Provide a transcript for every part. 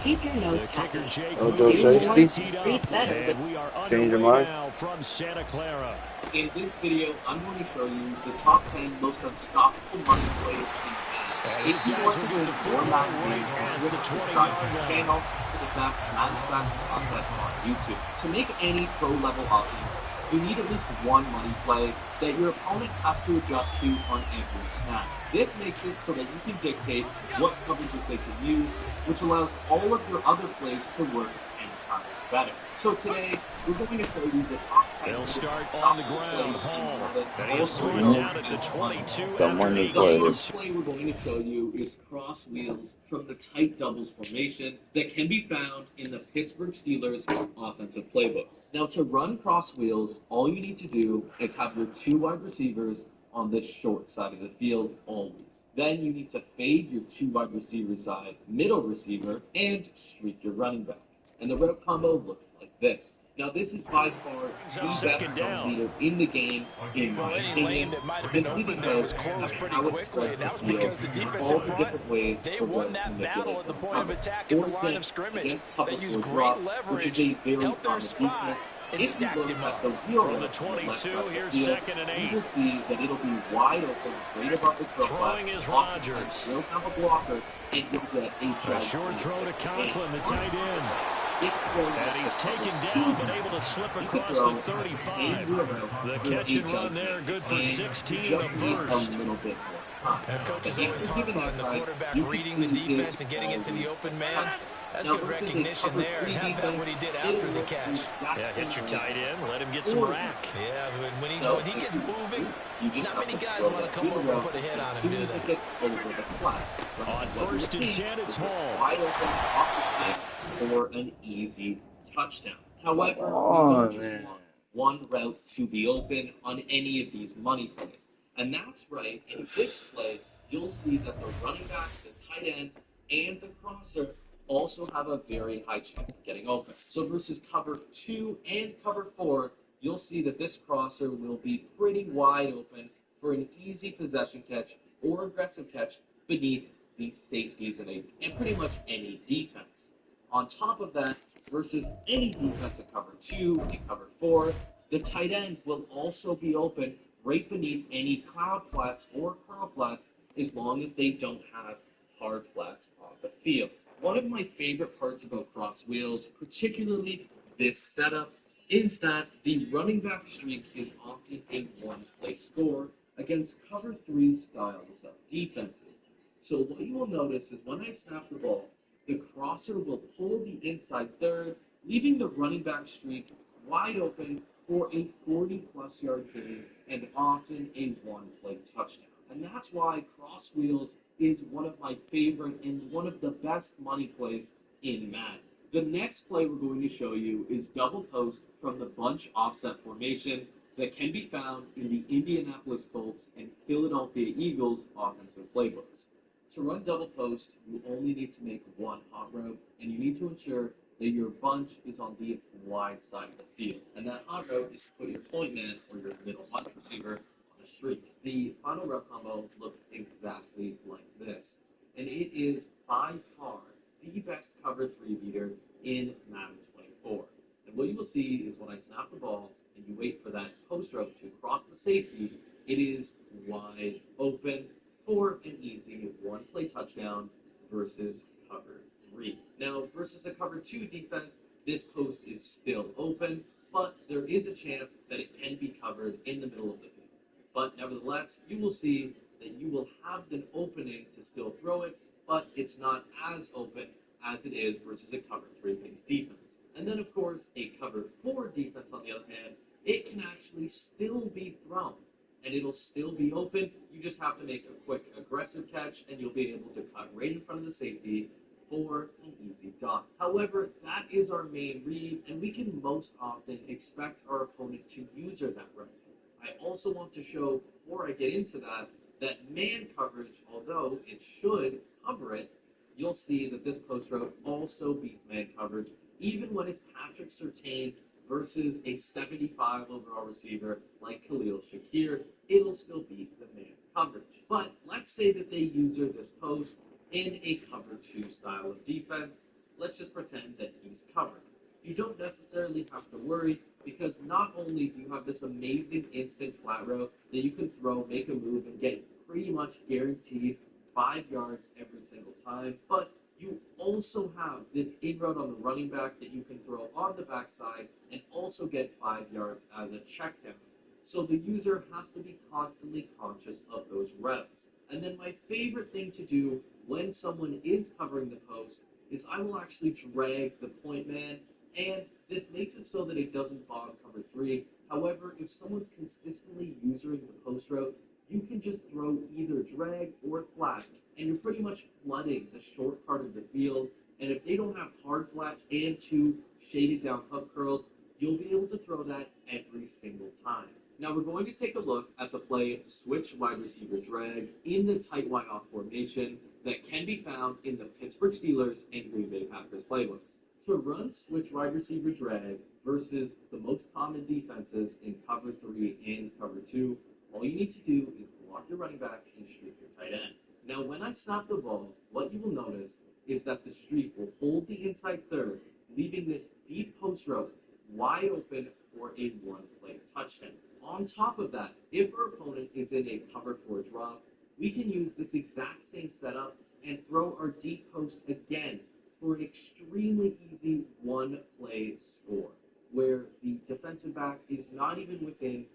Keep your nose The covered. kicker Jake Oh, Joe Here's one Safety. teed great up, better. and we are Change your underway mind? now from Santa Clara. In this video, I'm going to show you the top 10 most unstoppable money plays in Madden. And If these you guys want will to get win the more football Madden right games, at then the subscribe 20-yard to the line. channel for the best Madden strategy content on YouTube. To make any pro-level offense, you need at least one money play that your opponent has to adjust to on every snap. This makes it so that you can dictate what coverages they can use, which allows all of your other plays to work 10 times better. So today, we're going to show you the top 10 They'll start most on the unstoppable ground. plays in Hall. Madden. And he is Also brought known down at the as 22 The after money 8 the plays. first play we're going to show you is cross wheels from the tight doubles formation that can be found in the Pittsburgh Steelers offensive playbook. Now, to run cross wheels, all you need to do is have your two wide receivers on the short side of the field always. Then you need to fade your two wide receiver side, middle receiver, and streak your running back. And the route combo looks like this. Now, this is by far the best second down. run leader in the game, in my Any opinion, lane that might have been simply open there was because closed of pretty how it quickly, spreads and that was the field, because the and defensive all the front, different ways they the won route that can get battle it at the to point of cover. attack at For the line of example, scrimmage. against cover They four used great drop, which leverage, is a very held their common spot, weakness, and if you stacked look him at up. the wheel From the route on the left 22, side of the here's field, 2nd and 8. you will see that it'll be wide open, straight above the throw Throwing flat. is Oftentimes, Rodgers. you'll have a blocker, and you'll get a A short throw to Conklin, the tight end. And he's taken down, but able to slip across the 35. The catch and run there, good for 16 and a first. And coaches always harp on the quarterback reading the defense and getting into the open man. That's good recognition there. And how about what he did after the catch? Yeah, hit your tight end, let him get some rack. Yeah, but when he gets moving, not many guys want to come over and put a hit on him, do they? On 1st and 10, it's Hall. Wide open off the for an easy touchdown. However, we on, don't just man. want one route to be open on any of these money plays. And that's right, in this play, you'll see that the running back, the tight end, and the crosser also have a very high chance of getting open. So versus cover 2 and cover 4, you'll see that this crosser will be pretty wide open for an easy possession catch or aggressive catch beneath these safeties and pretty much any defense. On top of that, versus any defense at cover 2 and cover 4, the tight end will also be open right beneath any cloud flats or curl flats as long as they don't have hard flats on the field. One of my favorite parts about cross wheels, particularly this setup, is that the running back streak is often a one-play score against cover 3 styles of defenses. So what you will notice is when I snap the ball, the crosser will pull the inside third, leaving the running back streak wide open for a 40-plus yard gain and often a one-play touchdown. And that's why cross wheels is one of my favorite and one of the best money plays in Madden. The next play we're going to show you is double post from the bunch offset formation that can be found in the Indianapolis Colts and Philadelphia Eagles offensive playbooks. To run double post, you only need to make one hot route, and you need to ensure that your bunch is on the wide side of the field. And that hot route is to put your point man or your middle bunch receiver on a streak. The final route combo looks exactly like this, and it is by far the best cover 3 beater in Madden 24. And what you will see is when I snap the ball and you wait for that post route to cross the safety, it is wide open for an easy one-play touchdown versus cover 3. Now, versus a cover 2 defense, this post is still open, but there is a chance that it can be covered in the middle of the field. But nevertheless, you will see that you will have an opening to still throw it, but it's not as open as it is versus a cover 3 base defense. And then, of course, a cover 4 defense, on the other hand, it can actually still be thrown, and it'll still be open. You just have to make a quick aggressive catch, and you'll be able to cut right in front of the safety for an easy dot. However, that is our main read, and we can most often expect our opponent to use that route. I also want to show, before I get into that, that man coverage, although it should cover it, you'll see that this post route also beats man coverage, even when it's Patrick Surtain versus a 75 overall receiver like Khalil Shakir, it'll still beat the man coverage. But let's say that they use this post in a cover 2 style of defense. let's just pretend that he's covered. You don't necessarily have to worry because not only do you have this amazing instant flat route that you can throw, make a move, and get pretty much guaranteed 5 yards every single time, but you also have this in route on the running back that you can throw on the backside and also get 5 yards as a check down. So the user has to be constantly conscious of those routes. And then my favorite thing to do when someone is covering the post is I will actually drag the point man, and this makes it so that it doesn't bog cover 3. However, if someone's consistently using the post route, you can just throw either drag or flat, and you're pretty much flooding the short part of the field. And if they don't have hard flats and 2 shaded down hub curls, you'll be able to throw that every single time. Now we're going to take a look at the play switch wide receiver drag in the tight wide off formation that can be found in the Pittsburgh Steelers and Green Bay Packers playbooks. To run switch wide receiver drag versus the most common defenses in cover 3 and cover 2, all you need to do is block your running back and streak your tight end. Now when I snap the ball, what you will notice is that the streak will hold the inside third, leaving this deep post route wide open for a one-play touchdown. On top of that, if our opponent is in a cover 4 drop, we can use this exact same setup and throw our deep post again for an extremely easy one-play score, where the defensive back is not even within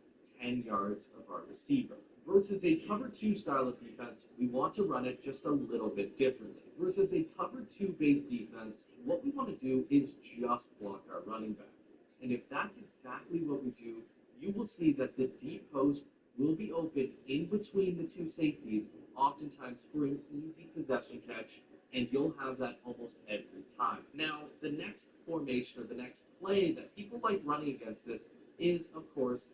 10 yards of our receiver. Versus a cover 2 style of defense, we want to run it just a little bit differently. Versus a cover 2 based defense, what we want to do is just block our running back. And if that's exactly what we do, you will see that the deep post will be open in between the 2 safeties, oftentimes for an easy possession catch, and you'll have that almost every time. Now, the next formation or the next play that people like running against this is, of course,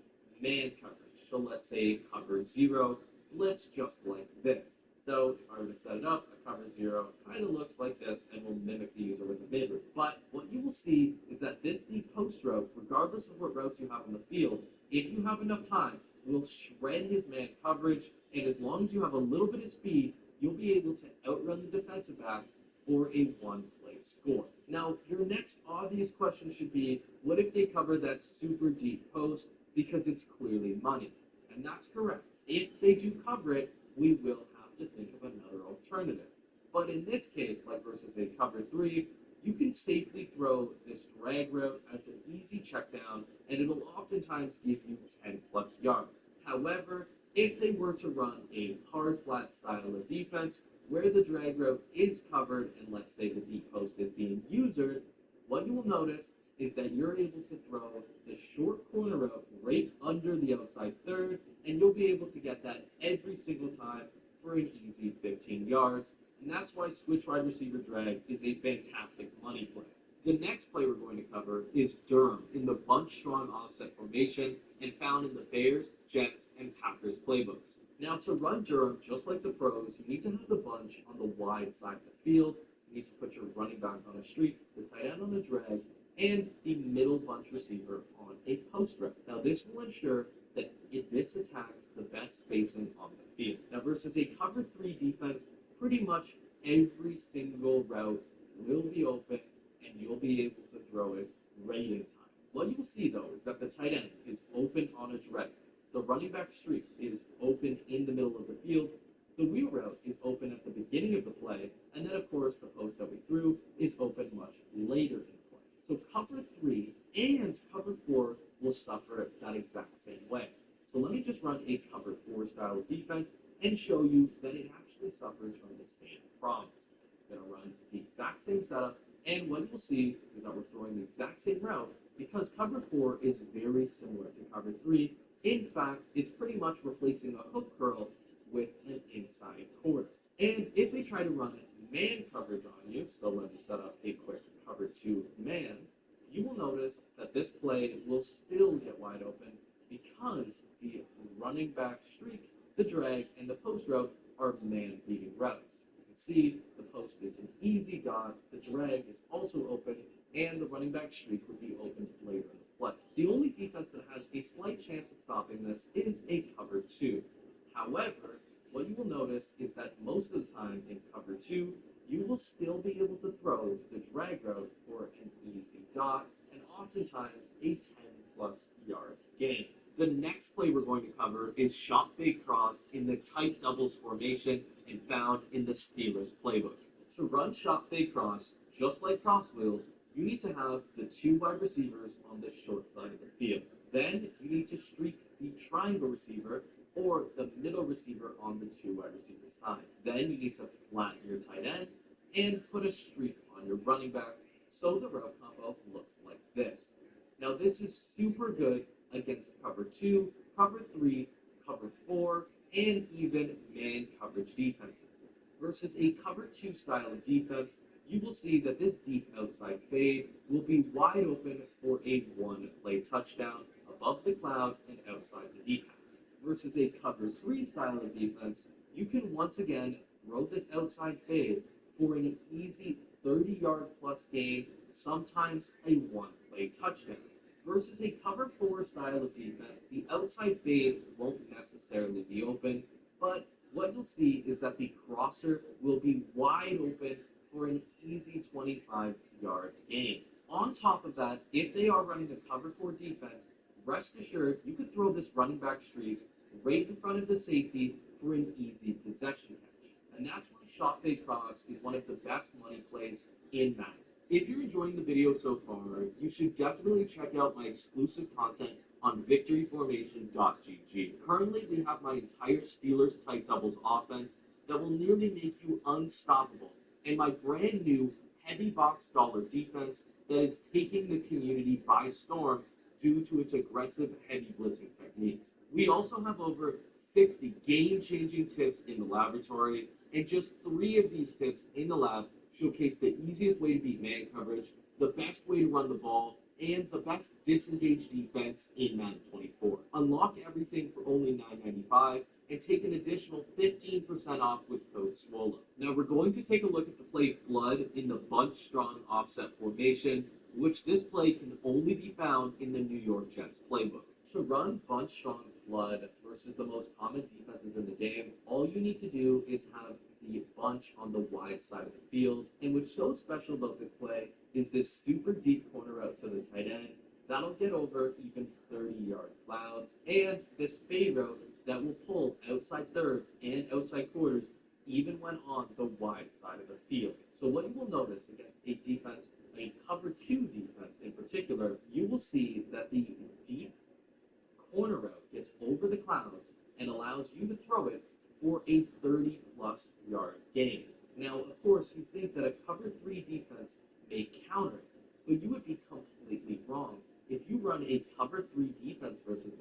man coverage. So let's say cover 0, blitz just like this. So if I were to set it up, a cover 0 kind of looks like this and will mimic the user with a mid route. But what you will see is that this deep post route, regardless of what routes you have on the field, if you have enough time, will shred his man coverage, and as long as you have a little bit of speed, you'll be able to outrun the defensive back for a one-play score. Now, your next obvious question should be, what if they cover that super deep post because it's clearly money? And that's correct. If they do cover it, we will have to think of another alternative. But in this case, like versus a cover 3, you can safely throw this drag route as an easy check down, and it'll oftentimes give you 10 plus yards. However, if they were to run a hard flat style of defense where the drag route is covered and let's say the deep post is being usered, what you will notice is that you're able to throw the short corner route right under the outside third, and you'll be able to get that every single time for an easy 15 yards. And that's why switch wide receiver drag is a fantastic money play. The next play we're going to cover is Durham in the bunch strong offset formation and found in the Bears, Jets, and Packers playbooks. Now to run Durham, just like the pros, you need to have the bunch on the wide side of the field. You need to put your running back on a streak, the tight end on a drag, and the middle bunch receiver on a post route. Now this will ensure that this attacks the best spacing on the field. Now versus a cover 3 defense, pretty much every single route will be open and you'll be able to throw it right in time. What you will see though is that the tight end is open on a drag. The running back streak is open in the middle of the field. The wheel route is open at the beginning of the play, and then of course the post that we threw is open much later in the play. So cover 3 and cover 4 will suffer that exact same way. So let me just run a cover 4 style of defense and show you that it actually suffers from the same problems. It's going to run the exact same setup, and what you'll see is that we're throwing the exact same route because cover 4 is very similar to cover 3. In fact, it's pretty much replacing a hook curl with an inside quarter. And if they try to run man coverage on you, so let me set up a quick cover 2 man, you will notice that this play will still get wide open because the running back streak, the drag, and the post route are man-beating routes. You can see the post is an easy dot, the drag is also open, and the running back streak would be open later in the play. The only defense that has a slight chance of stopping this is a cover 2. However, what you will notice is that most of the time in cover 2, you will still be able to throw the drag route for an easy dot and oftentimes a 10-plus yard gain. The next play we're going to cover is shot fake cross in the tight doubles formation and found in the Steelers playbook. To run shot fake cross, just like cross wheels, you need to have the two wide receivers on the short side of the field. Then you need to streak the triangle receiver or the middle receiver on the two wide receiver side. Then you need to flatten your tight end and put a streak on your running back so the route combo looks like this. Now this is super good against cover 2, cover 3, cover 4, and even man coverage defenses. Versus a cover 2 style of defense, you will see that this deep outside fade will be wide open for a one-play touchdown above the cloud and outside the deep half. Versus a cover 3 style of defense, you can once again throw this outside fade for an easy 30-yard plus gain, sometimes a one-play touchdown. Versus a cover 4 style of defense, the outside fade won't necessarily be open, but what you'll see is that the crosser will be wide open for an easy 25-yard gain. On top of that, if they are running a cover 4 defense, rest assured you could throw this running back streak right in front of the safety for an easy possession catch. And that's why shot fake cross is one of the best money plays in Madden. If you're enjoying the video so far, you should definitely check out my exclusive content on victoryformation.gg. Currently, we have my entire Steelers tight doubles offense that will nearly make you unstoppable, and my brand new heavy box dollar defense that is taking the community by storm due to its aggressive heavy blitzing techniques. We also have over 60 game-changing tips in the laboratory, and just 3 of these tips in the lab showcase the easiest way to beat man coverage, the best way to run the ball, and the best disengaged defense in Madden 24. Unlock everything for only $9.95 and take an additional 15% off with code SWOLO. Now we're going to take a look at the play Flood in the bunch strong offset formation, which this play can only be found in the New York Jets playbook. To run bunch strong Flood versus the most common defenses in the game, all you need to do is have the bunch on the wide side of the field. And what's so special about this play is this super deep corner route to the tight end that'll get over even 30-yard clouds, and this fade route that will pull outside thirds and outside quarters even when on the wide side of the field. So what you will notice against a defense, a cover 2 defense in particular, you will see that the deep corner route gets over the clouds and allows you to throw it for a 30-plus yard gain. Now, of course, you think that a cover 3 defense may counter it, but you would be completely wrong. If you run a cover 3 defense versus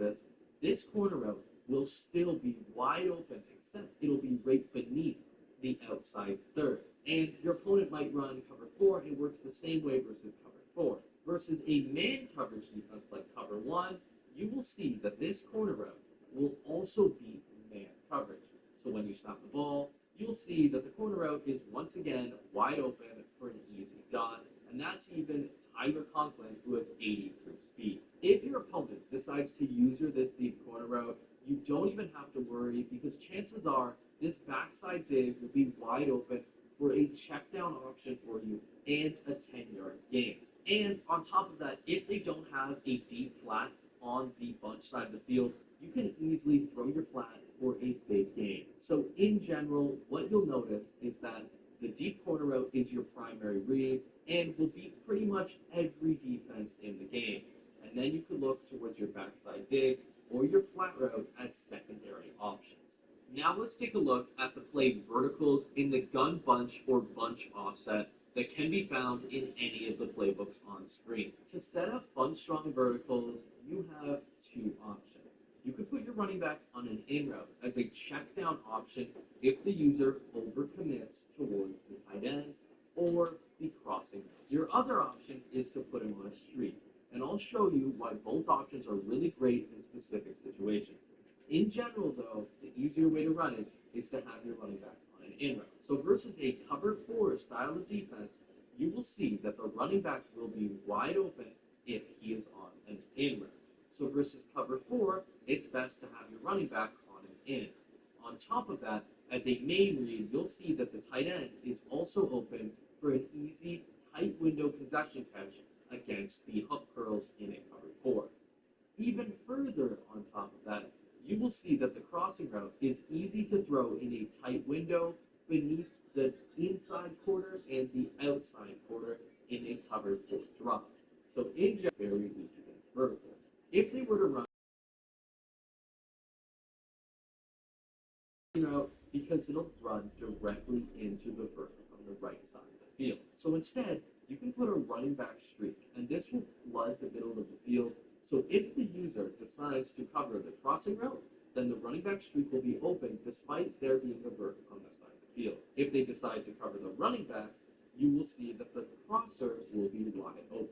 this corner route will still be wide open, except it'll be right beneath the outside third. And your opponent might run cover 4, and it works the same way versus cover 4. Versus a man coverage defense like cover 1, you will see that this corner route will also be man coverage. So when you snap the ball, you'll see that the corner route is once again wide open for an easy dot, and that's even Tyler Conklin, who has 80 through speed. If your opponent decides to use this deep corner route, you don't even have to worry, because chances are this backside dig will be wide open for a check down option for you and a 10-yard gain. And on top of that, if they don't have a deep flat on the bunch side of the field, you can easily throw your flat for a big gain. So in general, what you'll notice is that the deep corner route is your primary read and will beat pretty much every defense in the game. And then you could look towards your backside dig or your flat route as secondary options. Now let's take a look at the play verticals in the gun bunch or bunch offset that can be found in any of the playbooks on screen. To set up bunch strong verticals, you have 2 options. You could put your running back on an in route as a check down option if the user overcommits towards the tight end or the crossing route. Your other option is to put him on a streak, and I'll show you why both options are really great in specific situations. In general, though, the easier way to run it is to have your running back on an in route. So versus a cover 4 style of defense, you will see that the running back will be wide open if he is on an in route. So versus cover 4, it's best to have your running back on an in. On top of that, As a main read, you'll see that the tight end is also open for an easy, tight window possession catch against the hook curls in a cover 4. Even further on top of that, you will see that the crossing route is easy to throw in a tight window beneath the inside quarter and the outside quarter in a cover 4 drop. So in general, very deep against verticals. If they were to run route, because it'll run directly into the vertical on the right side of the field. So instead, you can put a running back streak, and this will flood the middle of the field. So if the user decides to cover the crossing route, then the running back streak will be open despite there being a vertical on that side of the field. If they decide to cover the running back, you will see that the crosser will be wide open.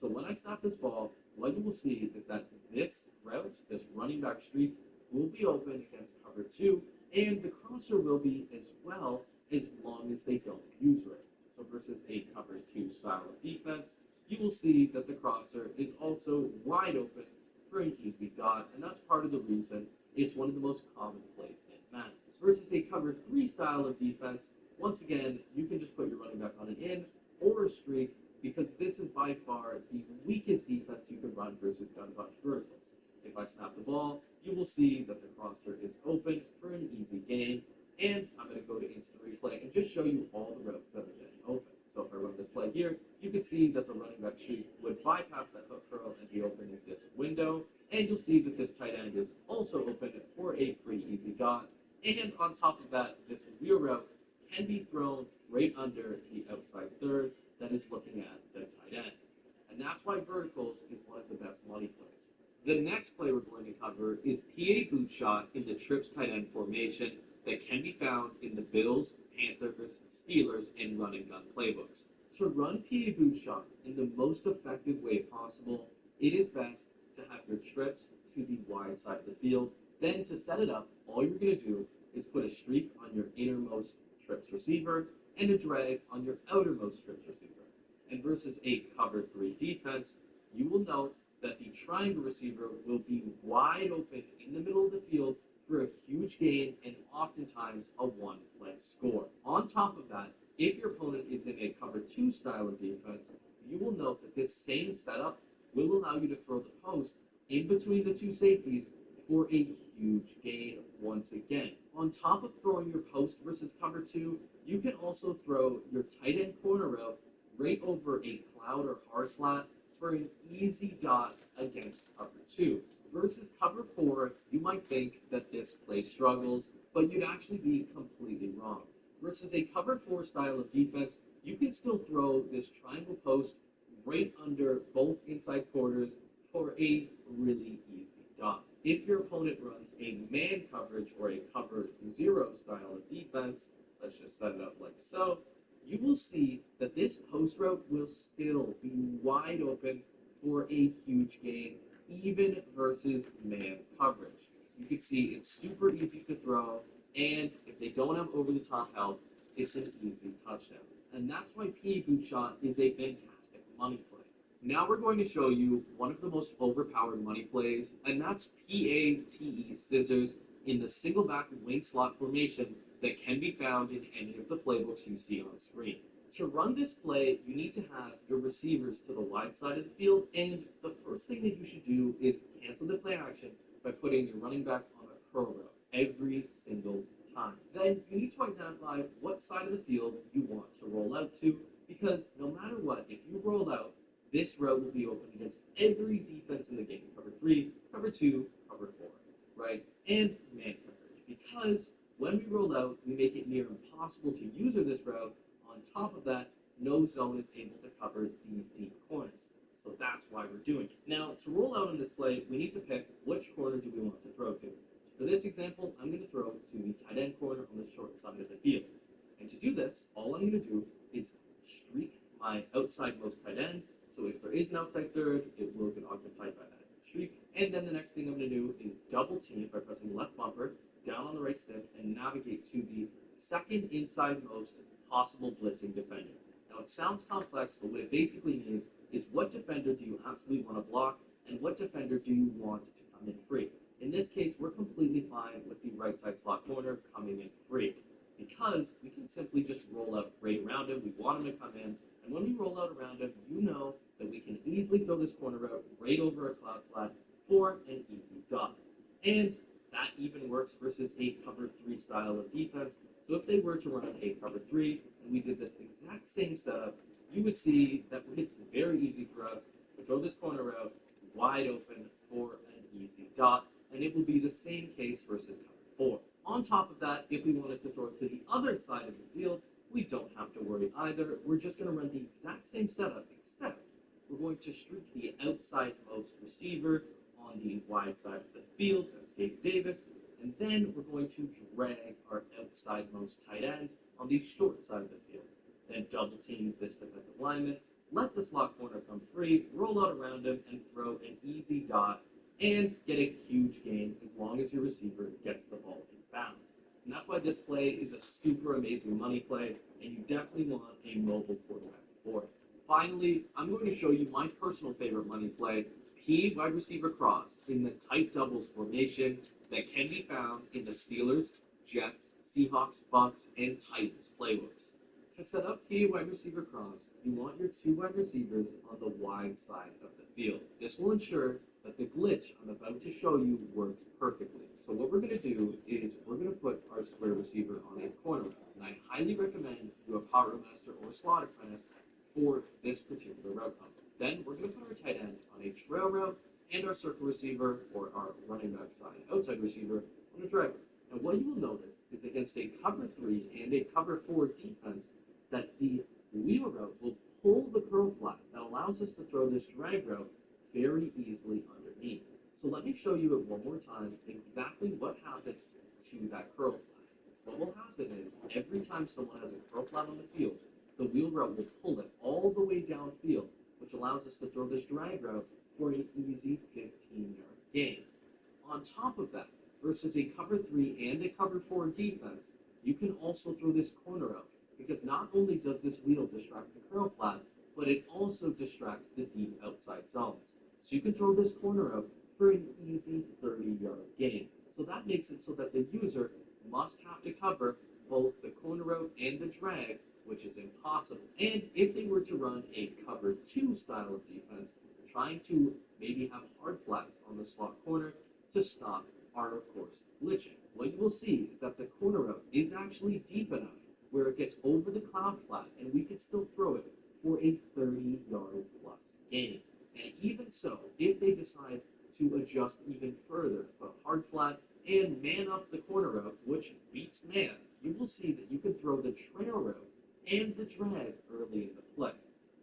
So when I snap this ball, what you will see is that this route, this running back streak, will be open against cover 2, and the crosser will be as well, as long as they don't use it. So versus a cover 2 style of defense, you will see that the crosser is also wide open for an easy dot, and that's part of the reason it's one of the most common plays in Madden. Versus a cover 3 style of defense, once again, you can just put your running back on an in or a streak, because this is by far the weakest defense you can run versus gun bunch verticals. If I snap the ball, you will see that the crosser is open for an easy gain, and I'm going to go to instant replay and just show you all the routes that are getting open. So if I run this play here, you can see that the running back streak would bypass that hook curl and be open in this window, and you'll see that this tight end is also open for a pretty easy dot, and on top of that, this wheel route can be thrown right under the outside third that is looking at the tight end. And that's why verticals is one of the best money plays. The next play we're going to cover is PA boot shot in the trips tight end formation that can be found in the Bills, Panthers, Steelers, and run and gun playbooks. To run PA boot shot in the most effective way possible, it is best to have your trips to the wide side of the field. Then to set it up, all you're going to do is put a streak on your innermost trips receiver and a drag on your outermost trips receiver. And versus a cover 3 defense, you will note that the triangle receiver will be wide open in the middle of the field for a huge gain and oftentimes a one-play score. On top of that, if your opponent is in a cover 2 style of defense, you will note that this same setup will allow you to throw the post in between the two safeties for a huge gain once again. On top of throwing your post versus cover 2, you can also throw your tight end corner route right over a cloud or hard flat for an easy dot against cover 2. Versus cover 4, you might think that this play struggles, but you'd actually be completely wrong. Versus a cover 4 style of defense, you can still throw this triangle post right under both inside quarters for a really easy dot. If your opponent runs a man coverage or a cover 0 style of defense, let's just set it up like so, you will see that this post route will still be wide open for a huge gain, even versus man coverage. You can see it's super easy to throw, and if they don't have over-the-top help, it's an easy touchdown. And that's why PA boot shot is a fantastic money play. Now we're going to show you one of the most overpowered money plays, and that's PATE scissors in the single back wing slot formation that can be found in any of the playbooks you see on screen. To run this play, you need to have your receivers to the wide side of the field, and the first thing that you should do is cancel the play action by putting your running back on a curl route every single time. Then you need to identify what side of the field you want to roll out to, because no matter what, if you roll out, this route will be open against every defense in the game. Cover 3, cover 2, cover 4, right? And man coverage. Because when we roll out, we make it near impossible to user this route. On top of that, no zone is able to cover these deep corners. So that's why we're doing it. Now, to roll out on this play, we need to pick which corner do we want to throw to. For this example, I'm going to throw to the tight end corner on the short side of the field. And to do this, all I'm going to do is streak my outside-most tight end. So if there is an outside third, it will get occupied by that streak. And then the next thing I'm going to do is double team by pressing the left bumper, down on the right stick, and navigate to the second inside-most possible blitzing defender. Now it sounds complex, but what it basically means is what defender do you absolutely want to block, and what defender do you want to come in free. In this case, we're completely fine with the right side slot corner coming in free because we can simply just roll out right around him. We want him to come in, and when we roll out around him, you know that we can easily throw this corner out right over a cloud flat for an easy dot. And that even works versus a cover 3 style of defense. So if they were to run a cover 3 and we did this exact same setup, you would see that it's very easy for us to throw this corner out wide open for an easy dot, and it will be the same case versus cover 4. On top of that, if we wanted to throw it to the other side of the field, we don't have to worry either. We're just going to run the exact same setup, except we're going to streak the outside-most receiver on the wide side of the field, that's Gabe Davis, and then we're going to drag our outside-most tight end on the short side of the field. Then double team this defensive lineman, let the slot corner come free, roll out around him, and throw an easy dot, and get a huge gain as long as your receiver gets the ball in bounds. And that's why this play is a super amazing money play, and you definitely want a mobile quarterback for it. Finally, I'm going to show you my personal favorite money play, P wide receiver cross in the tight doubles formation that can be found in the Steelers, Jets, Seahawks, Bucks, and Titans playbooks. To set up P wide receiver cross, you want your 2 wide receivers on the wide side of the field. This will ensure that the glitch I'm about to show you works perfectly. So what we're going to do is we're going to put our square receiver on a corner route. And I highly recommend you do a Power Master or a Slot Apprentice for this particular route combo. Then we're going to put our tight end on a trail route and our circle receiver or our running back side outside receiver on a drag route. And what you will notice is against a cover 3 and a cover 4 defense that the wheel route will pull the curl flat that allows us to throw this drag route very easily underneath. So let me show you it one more time exactly what happens to that curl flat. What will happen is every time someone has a curl flat on the field, the wheel route will pull it all the way downfield, which allows us to throw this drag route for an easy 15-yard gain. On top of that, versus a cover 3 and a cover 4 defense, you can also throw this corner out because not only does this wheel distract the curl flat, but it also distracts the deep outside zones. So you can throw this corner out for an easy 30-yard gain. So that makes it so that the user must have to cover both the corner route and the drag, which is impossible. And if they were to run a cover 2 style of defense, trying to maybe have hard flats on the slot corner to stop are, of course, glitching. What you will see is that the corner route is actually deep enough where it gets over the cloud flat, and we can still throw it for a 30-yard plus gain. And even so, if they decide to adjust even further, put hard flat and man up the corner route, which beats man, you will see that you can throw the trail route and the drag early in the play.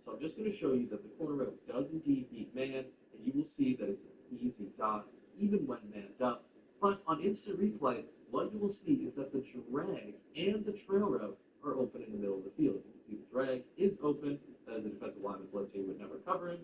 So I'm just going to show you that the corner route does indeed beat man, and you will see that it's an easy dot, even when manned up. But on instant replay, what you will see is that the drag and the trail route are open in the middle of the field. You can see the drag is open, as a defensive lineman Bledsoe would never cover him.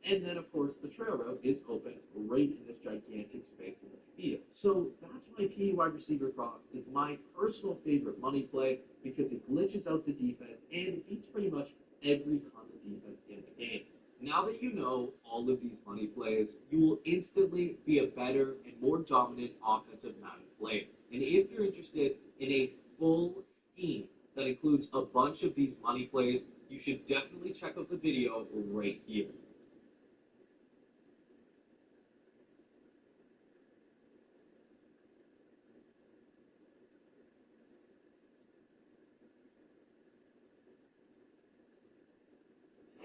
And then, of course, the trail route is open right in this gigantic space in the field. So that's why P wide receiver cross is my personal favorite money play, because it glitches out the defense and it beats pretty much every kind of defense in the game. Now that you know all of these money plays, you will instantly be a better and more dominant offensive Madden player. And if you're interested in a full scheme that includes a bunch of these money plays, you should definitely check out the video right here.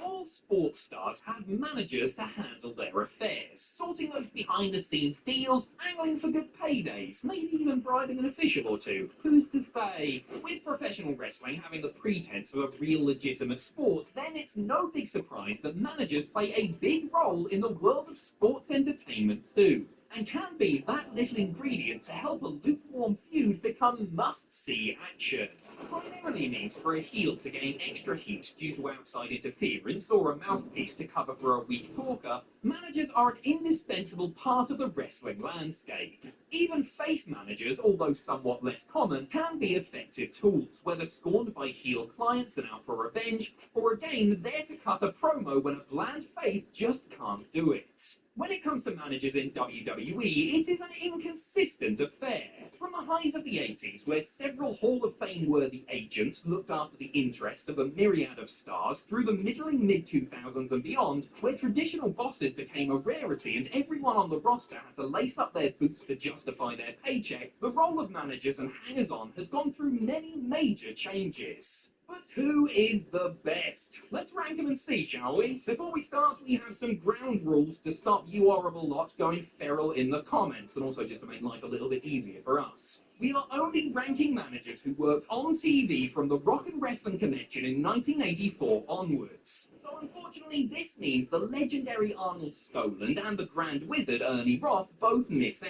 All sports stars have managers to handle their affairs, sorting those behind-the-scenes deals, angling for good paydays, maybe even bribing an official or two. Who's to say? With professional wrestling having the pretense of a real legitimate sport, then it's no big surprise that managers play a big role in the world of sports entertainment too, and can be that little ingredient to help a lukewarm feud become must-see action. Primarily means for a heel to gain extra heat due to outside interference or a mouthpiece to cover for a weak talker, managers are an indispensable part of the wrestling landscape. Even face managers, although somewhat less common, can be effective tools, whether scorned by heel clients and out for revenge, or again there to cut a promo when a bland face just can't do it. When it comes to managers in WWE, it is an inconsistent affair. From the highs of the 80s, where several Hall of Fame-worthy agents looked after the interests of a myriad of stars, through the middling mid-2000s and beyond, where traditional bosses became a rarity and everyone on the roster had to lace up their boots to justify their paycheck, the role of managers and hangers-on has gone through many major changes. But who is the best? Let's rank them and see, shall we? Before we start, we have some ground rules to stop you horrible lot going feral in the comments, and also just to make life a little bit easier for us. We are only ranking managers who worked on TV from the Rock and Wrestling Connection in 1984 onwards. So unfortunately, this means the legendary Arnold Skaaland and the Grand Wizard Ernie Roth both miss out.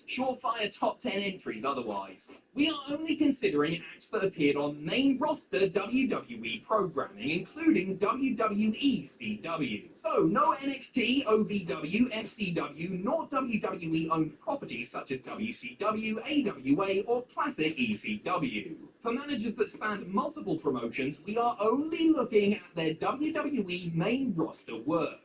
Surefire top 10 entries otherwise. We are only considering acts that appeared on main roster WWE programming, including WWE CW. So no NXT, OVW, FCW, nor WWE-owned properties such as WCW, AWA, or classic ECW. For managers that spanned multiple promotions, we are only looking at their WWE main roster work.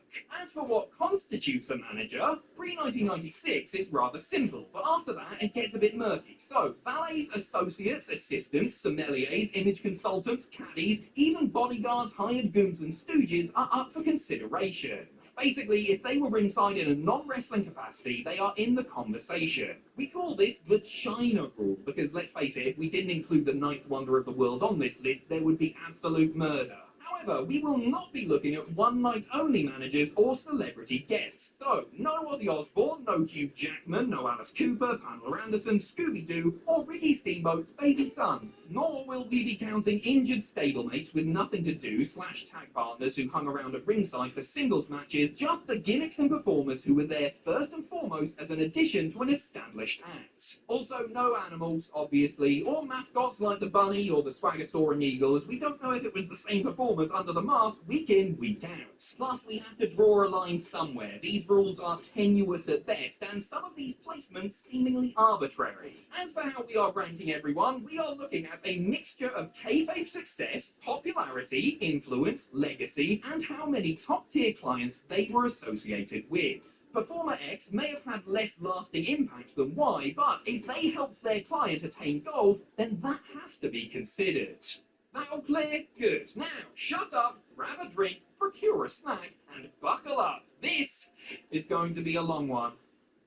As for what constitutes a manager, pre-1996 is rather simple, but after that it gets a bit murky. So, valets, associates, assistants, sommeliers, image consultants, caddies, even bodyguards, hired goons and stooges are up for consideration. Basically, if they were ringside in a non-wrestling capacity, they are in the conversation. We call this the China rule, because let's face it, if we didn't include the ninth wonder of the world on this list, there would be absolute murder. However, we will not be looking at one-night-only managers or celebrity guests. So, no Ozzy Osbourne, no Hugh Jackman, no Alice Cooper, Pamela Anderson, Scooby-Doo, or Ricky Steamboat's baby son. Nor will we be counting injured stablemates with nothing to do / tag partners who hung around at ringside for singles matches, just the gimmicks and performers who were there first and foremost as an addition to an established act. Also, no animals, obviously, or mascots like the bunny or the Swaggersaur Eagle, as we don't know if it was the same performers under the mask week in, week out. Plus, we have to draw a line somewhere. These rules are tenuous at best, and some of these placements seemingly arbitrary. As for how we are ranking everyone, we are looking at a mixture of kayfabe success, popularity, influence, legacy, and how many top-tier clients they were associated with. Performer X may have had less lasting impact than Y, but if they helped their client attain gold, then that has to be considered. That all clear? Good. Now, shut up, grab a drink, procure a snack, and buckle up. This is going to be a long one.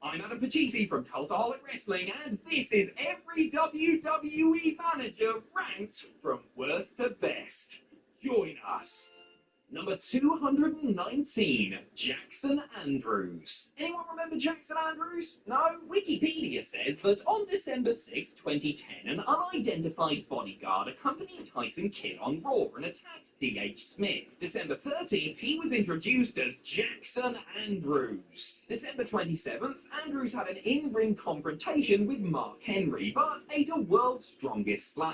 I'm Adam Pacitti from Cultaholic Wrestling, and this is every WWE manager ranked from worst to best. Join us. Number 219, Jackson Andrews. Anyone remember Jackson Andrews? No? Wikipedia says that on December 6, 2010, an unidentified bodyguard accompanied Tyson Kidd on Raw and attacked D.H. Smith. December 13th, he was introduced as Jackson Andrews. December 27th, Andrews had an in-ring confrontation with Mark Henry, but ate a World's Strongest Slam.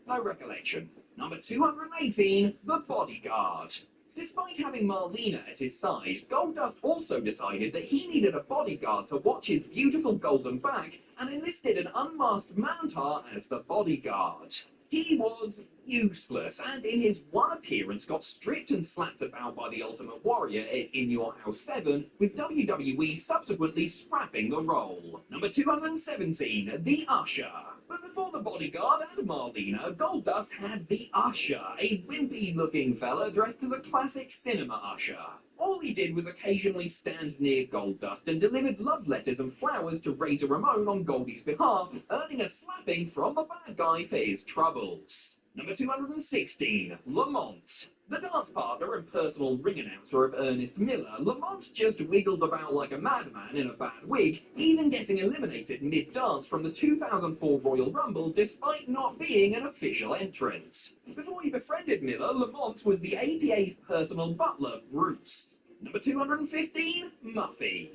No recollection. Number 218, The Bodyguard. Despite having Marlena at his side, Goldust also decided that he needed a bodyguard to watch his beautiful golden back and enlisted an unmasked Mantar as the bodyguard. He was useless, and in his one appearance got stripped and slapped about by the Ultimate Warrior at In Your House 7, with WWE subsequently scrapping the role. Number 217, The Usher. But before the bodyguard and Marlena, Goldust had the Usher, a wimpy-looking fella dressed as a classic cinema usher. All he did was occasionally stand near Goldust and delivered love letters and flowers to Razor Ramon on Goldie's behalf, earning a slapping from the bad guy for his troubles. Number 216, Lamont. The dance partner and personal ring announcer of Ernest Miller, Lamont just wiggled about like a madman in a bad wig, even getting eliminated mid-dance from the 2004 Royal Rumble despite not being an official entrant. Before he befriended Miller, Lamont was the APA's personal butler, Bruce. Number 215, Muffy.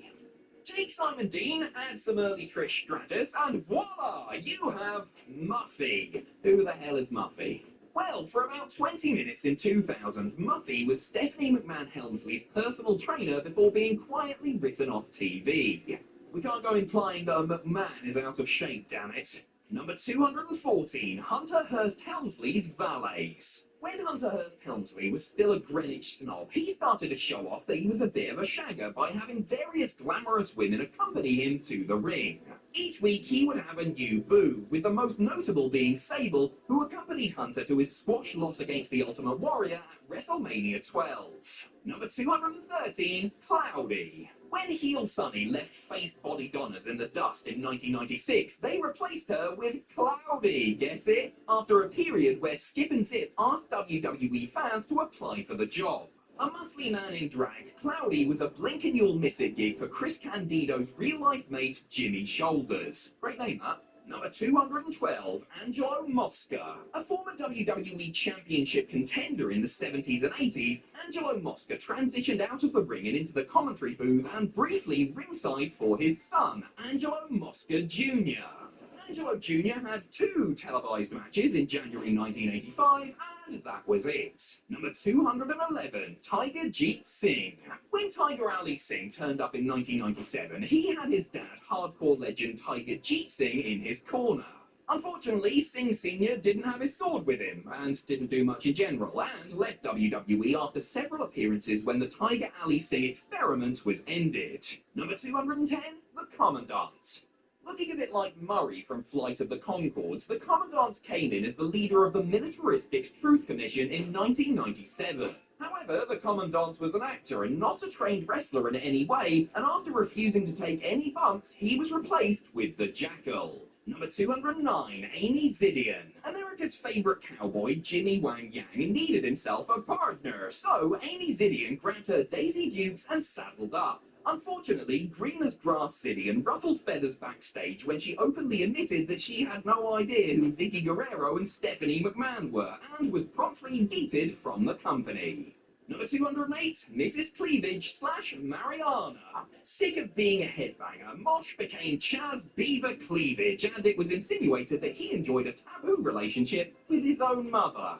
Take Simon Dean, add some early Trish Stratus, and voila, you have Muffy. Who the hell is Muffy? Well, for about 20 minutes in 2000, Muffy was Stephanie McMahon Helmsley's personal trainer before being quietly written off TV. We can't go implying that a McMahon is out of shape, damn it. Number 214, Hunter Hearst Helmsley's valets. When Hunter Hearst Helmsley was still a Greenwich snob, he started to show off that he was a bit of a shagger by having various glamorous women accompany him to the ring. Each week he would have a new boo, with the most notable being Sable, who accompanied Hunter to his squash loss against the Ultimate Warrior at WrestleMania 12. Number 213, Cloudy. When heel Sunny left faced Body Donners in the dust in 1996, they replaced her with Cloudy, get it? After a period where Skip and Zip asked WWE fans to apply for the job. A muscly man in drag, Cloudy was a blink and you'll miss it gig for Chris Candido's real-life mate, Jimmy Shoulders. Great name, that. Number 212, Angelo Mosca. A former WWE Championship contender in the 70s and 80s, Angelo Mosca transitioned out of the ring and into the commentary booth and briefly ringside for his son, Angelo Mosca Jr. Angelo Jr. had 2 televised matches in January 1985, and that was it. Number 211, Tiger Jeet Singh. When Tiger Ali Singh turned up in 1997, he had his dad, hardcore legend Tiger Jeet Singh, in his corner. Unfortunately, Singh Sr. didn't have his sword with him, and didn't do much in general, and left WWE after several appearances when the Tiger Ali Singh experiment was ended. Number 210, The Commandant. Looking a bit like Murray from Flight of the Conchords, the Commandant came in as the leader of the Militaristic Truth Commission in 1997. However, the Commandant was an actor and not a trained wrestler in any way, and after refusing to take any bumps, he was replaced with the Jackal. Number 209, Amy Zidian. America's favourite cowboy, Jimmy Wang Yang, needed himself a partner, so Amy Zidian grabbed her Daisy Dukes and saddled up. Unfortunately, green as grass Zidian ruffled feathers backstage when she openly admitted that she had no idea who Vicky Guerrero and Stephanie McMahon were, and was promptly yeeted from the company. Number 208, Mrs. Cleavage / Mariana. Sick of being a headbanger, Mosh became Chaz Beaver Cleavage, and it was insinuated that he enjoyed a taboo relationship with his own mother.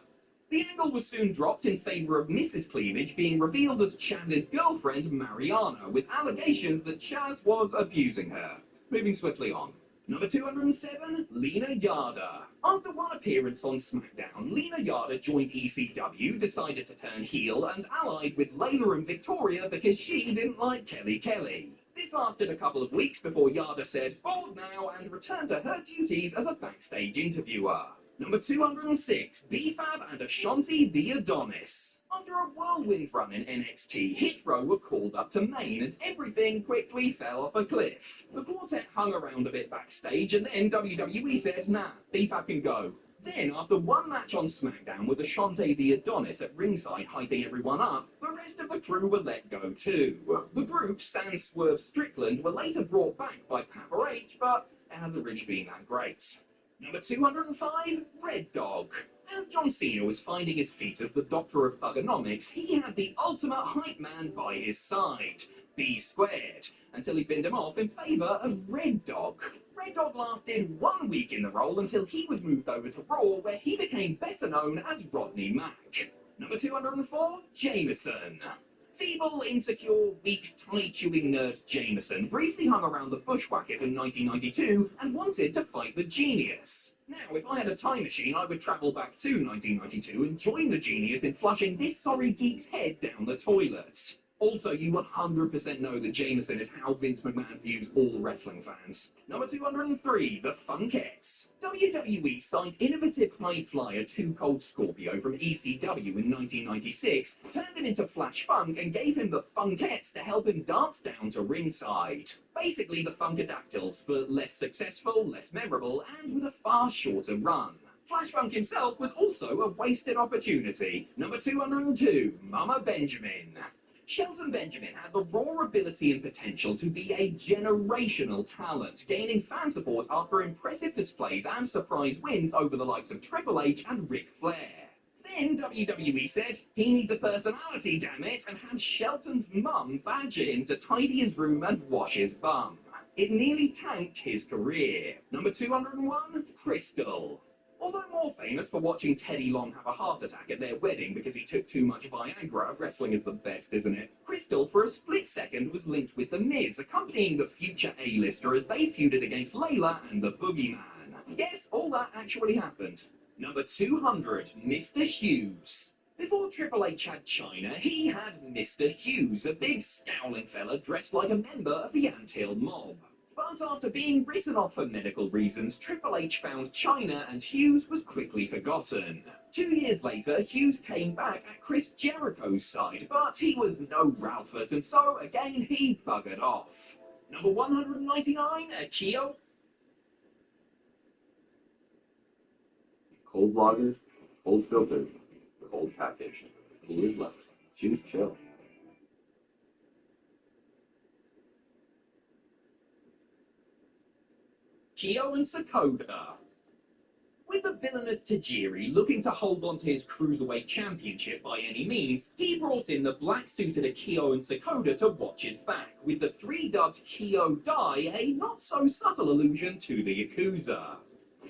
The angle was soon dropped in favour of Mrs. Cleavage being revealed as Chaz's girlfriend, Mariana, with allegations that Chaz was abusing her. Moving swiftly on. Number 207, Lena Yada. After one appearance on SmackDown, Lena Yada joined ECW, decided to turn heel, and allied with Layla and Victoria because she didn't like Kelly Kelly. This lasted a couple of weeks before Yada said, "Bold now," and returned to her duties as a backstage interviewer. Number 206, B-Fab and Ashanti the Adonis. After a whirlwind run in NXT, Hit Row were called up to Maine and everything quickly fell off a cliff. The quartet hung around a bit backstage and then WWE said, "Nah, B-Fab can go." Then, after one match on SmackDown with Ashanti the Adonis at ringside hyping everyone up, the rest of the crew were let go too. The group, sans Swerve Strickland, were later brought back by Papa H, but it hasn't really been that great. Number 205, Red Dog. As John Cena was finding his feet as the Doctor of Thugonomics, he had the ultimate hype man by his side, B Squared, until he pinned him off in favour of Red Dog. Red Dog lasted 1 week in the role until he was moved over to Raw, where he became better known as Rodney Mack. Number 204, Jameson. Feeble, insecure, weak, tie-chewing nerd Jameson briefly hung around the Bushwhackers in 1992 and wanted to fight the Genius. Now, if I had a time machine, I would travel back to 1992 and join the Genius in flushing this sorry geek's head down the toilet. Also, you 100% know that Jameson is how Vince McMahon views all wrestling fans. Number 203, the Funkettes. WWE signed innovative high flyer Too Cold Scorpio from ECW in 1996, turned him into Flash Funk, and gave him the Funkettes to help him dance down to ringside. Basically the Funkadactyls, but less successful, less memorable, and with a far shorter run. Flash Funk himself was also a wasted opportunity. Number 202, Mama Benjamin. Shelton Benjamin had the raw ability and potential to be a generational talent, gaining fan support after impressive displays and surprise wins over the likes of Triple H and Ric Flair. Then WWE said, he needs a personality, damn it, and had Shelton's mum badger him to tidy his room and wash his bum. It nearly tanked his career. Number 201, Crystal. Although more famous for watching Teddy Long have a heart attack at their wedding because he took too much Viagra, wrestling is the best, isn't it? Crystal, for a split second, was linked with The Miz, accompanying the future A-lister as they feuded against Layla and the Boogeyman. Yes, all that actually happened. Number 200, Mr. Hughes. Before Triple H had China, he had Mr. Hughes, a big scowling fella dressed like a member of the Anthill Mob. But after being written off for medical reasons, Triple H found China and Hughes was quickly forgotten. 2 years later, Hughes came back at Chris Jericho's side, but he was no Ralphus, and so again he buggered off. Number 199, Akio. Cold lager, cold filtered, cold catfish. Who is left? Choose chill. Kyo and Sakota. With the villainous Tajiri looking to hold on to his Cruiserweight Championship by any means, he brought in the black-suited Akio and Sakota to watch his back, with the three-dubbed Kyo Dai a not-so-subtle allusion to the Yakuza.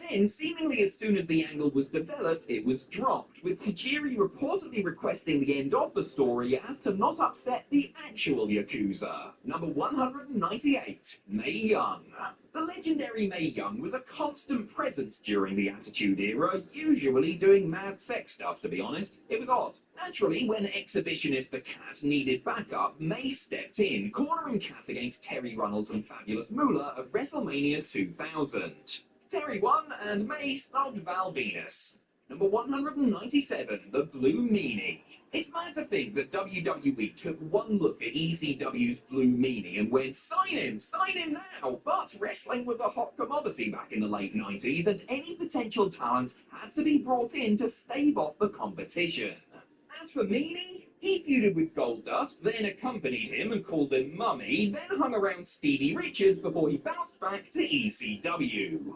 Then, seemingly as soon as the angle was developed, it was dropped, with Tajiri reportedly requesting the end of the story as to not upset the actual Yakuza. Number 198, Mae Young. The legendary Mae Young was a constant presence during the Attitude Era, usually doing mad sex stuff, to be honest. It was odd. Naturally, when exhibitionist the Cat needed backup, Mae stepped in, cornering Cat against Terry Runnels and Fabulous Moolah at WrestleMania 2000. Terry won, and Mae snubbed Val Venus. Number 197, the Blue Meanie. It's mad to think that WWE took one look at ECW's Blue Meanie and went, sign him now! But wrestling was a hot commodity back in the late 90s, and any potential talent had to be brought in to stave off the competition. As for Meanie, he feuded with Goldust, then accompanied him and called him Mummy, then hung around Stevie Richards before he bounced back to ECW.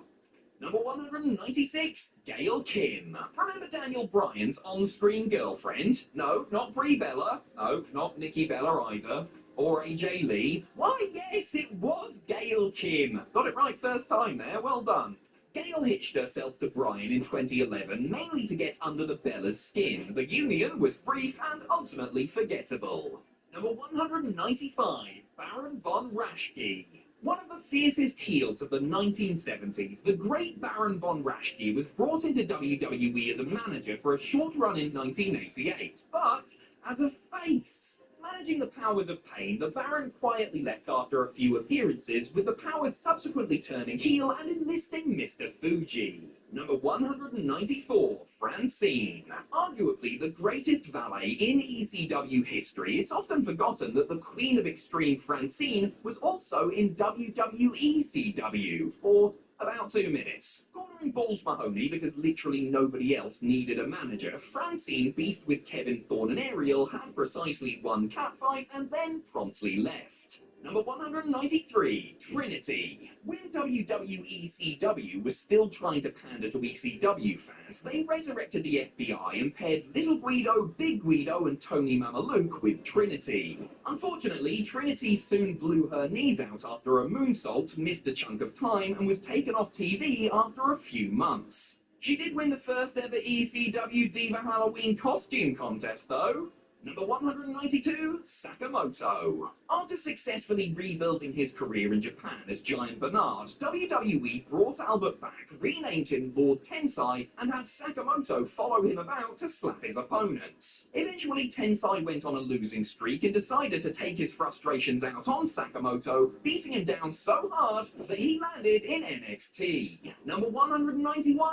Number 196, Gail Kim. Remember Daniel Bryan's on-screen girlfriend? No, not Brie Bella. No, not Nikki Bella either. Or AJ Lee. Why, yes, it was Gail Kim. Got it right first time there, well done. Gail hitched herself to Bryan in 2011, mainly to get under the Bella's skin. The union was brief and ultimately forgettable. Number 195, Baron von Raschke. One of the fiercest heels of the 1970s, the great Baron von Raschke was brought into WWE as a manager for a short run in 1988, but as a face. Managing the Powers of Pain, the Baron quietly left after a few appearances, with the Powers subsequently turning heel and enlisting Mr. Fuji. Number 194, Francine. Arguably the greatest valet in ECW history, it's often forgotten that the Queen of Extreme Francine was also in WWECW for about 2 minutes. Cornering Balls Mahoney because literally nobody else needed a manager, Francine beefed with Kevin Thorne and Ariel, had precisely one catfight, and then promptly left. Number 193, Trinity. When WWECW was still trying to pander to ECW fans, they resurrected the FBI and paired Little Guido, Big Guido, and Tony Mamaluke with Trinity. Unfortunately, Trinity soon blew her knees out after a moonsault, missed a chunk of time, and was taken off TV after a few months. She did win the first ever ECW Diva Halloween costume contest, though. Number 192, Sakamoto. After successfully rebuilding his career in Japan as Giant Bernard, WWE brought Albert back, renamed him Lord Tensai, and had Sakamoto follow him about to slap his opponents. Eventually, Tensai went on a losing streak and decided to take his frustrations out on Sakamoto, beating him down so hard that he landed in NXT. Number 191,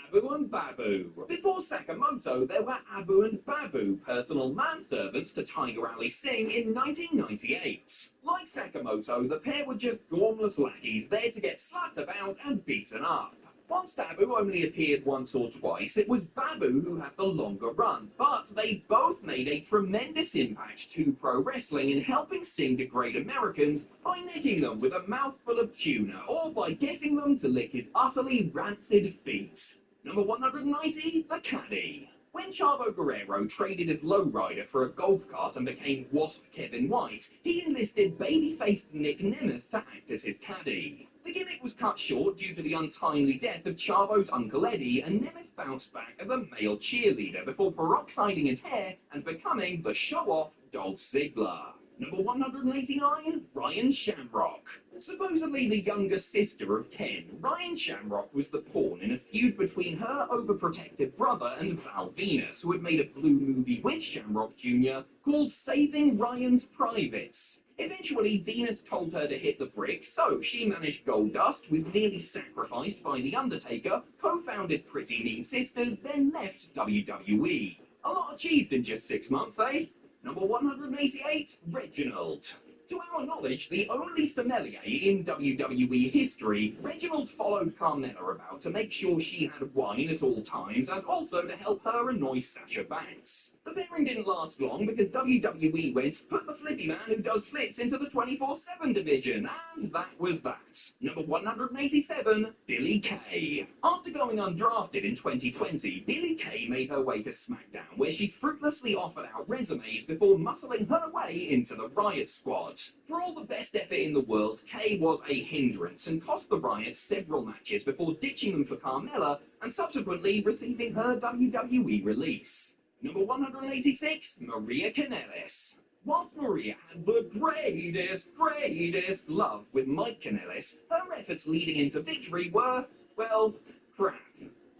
Abu and Babu. Before Sakamoto, there were Abu and Babu, personal manservants to Tiger Ali Singh in 1998. Like Sakamoto, the pair were just gormless lackeys there to get slapped about and beaten up. Whilst Abu only appeared once or twice, it was Babu who had the longer run, but they both made a tremendous impact to pro wrestling in helping Singh degrade Americans by necking them with a mouthful of tuna, or by getting them to lick his utterly rancid feet. Number 190, the Caddy. When Chavo Guerrero traded as lowrider for a golf cart and became Wasp Kevin White, he enlisted baby-faced Nick Nemeth to act as his caddy. The gimmick was cut short due to the untimely death of Chavo's Uncle Eddie, and Nemeth bounced back as a male cheerleader before peroxiding his hair and becoming the show-off Dolph Ziggler. Number 189, Ryan Shamrock. Supposedly the younger sister of Ken, Ryan Shamrock was the pawn in a feud between her overprotective brother and Val Venus, who had made a blue movie with Shamrock Jr. called Saving Ryan's Privates. Eventually, Venus told her to hit the bricks, so she managed Goldust, was nearly sacrificed by The Undertaker, co-founded Pretty Mean Sisters, then left WWE. A lot achieved in just 6 months, eh? Number 188, Reginald. To our knowledge, the only sommelier in WWE history, Reginald followed Carmella about to make sure she had wine at all times and also to help her annoy Sasha Banks. The pairing didn't last long because WWE went, put the flippy man who does flips into the 24/7 division, and that was that. Number 187, Billie Kay. After going undrafted in 2020, Billie Kay made her way to SmackDown, where she fruitlessly offered out resumes before muscling her way into the Riot Squad. For all the best effort in the world, Kay was a hindrance and cost the Riot several matches before ditching them for Carmella and subsequently receiving her WWE release. Number 186, Maria Kanellis. Whilst Maria had the greatest love with Mike Kanellis, her efforts leading into victory were, well, crap.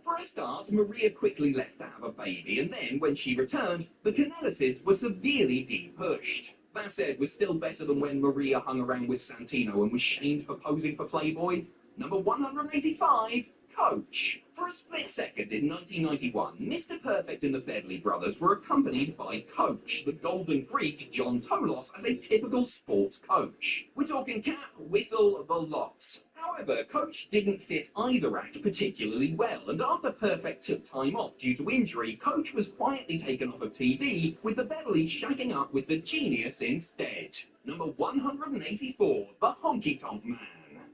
For a start, Maria quickly left to have a baby, and then, when she returned, the Kanellises were severely de-pushed. That said, was still better than when Maria hung around with Santino and was shamed for posing for Playboy. Number 185, Coach. For a split second in 1991, Mr. Perfect and the Beverly Brothers were accompanied by Coach, the Golden Greek John Tolos, as a typical sports coach. We're talking cap, whistle, the lot. However, Coach didn't fit either act particularly well, and after Perfect took time off due to injury, Coach was quietly taken off of TV, with the Beverlys shacking up with the Genius instead. Number 184, the Honky Tonk Man.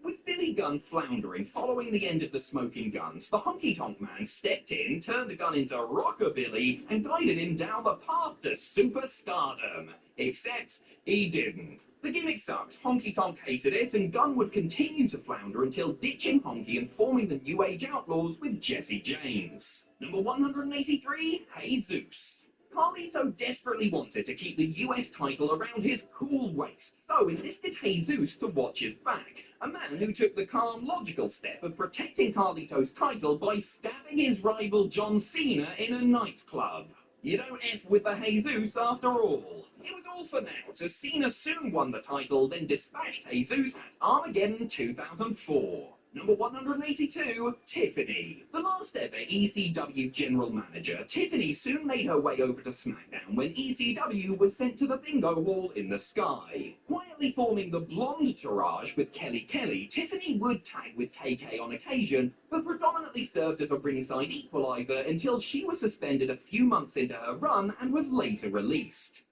With Billy Gunn floundering following the end of the Smoking Guns, the Honky Tonk Man stepped in, turned the gun into Rockabilly, and guided him down the path to superstardom. Except he didn't. The gimmick sucked, Honky Tonk hated it, and Gunn would continue to flounder until ditching Honky and forming the New Age Outlaws with Jesse James. Number 183, Jesus. Carlito desperately wanted to keep the US title around his cool waist, so enlisted Jesus to watch his back, a man who took the calm, logical step of protecting Carlito's title by stabbing his rival John Cena in a nightclub. You don't F with the Jesus after all. It was all for now, as Cena soon won the title, then dispatched Jesus at Armageddon 2004. Number 182, Tiffany. The last ever ECW general manager, Tiffany soon made her way over to SmackDown when ECW was sent to the bingo hall in the sky. Quietly forming the Blonde Tourage with Kelly Kelly, Tiffany would tag with KK on occasion, but predominantly served as a ringside equalizer until she was suspended a few months into her run and was later released.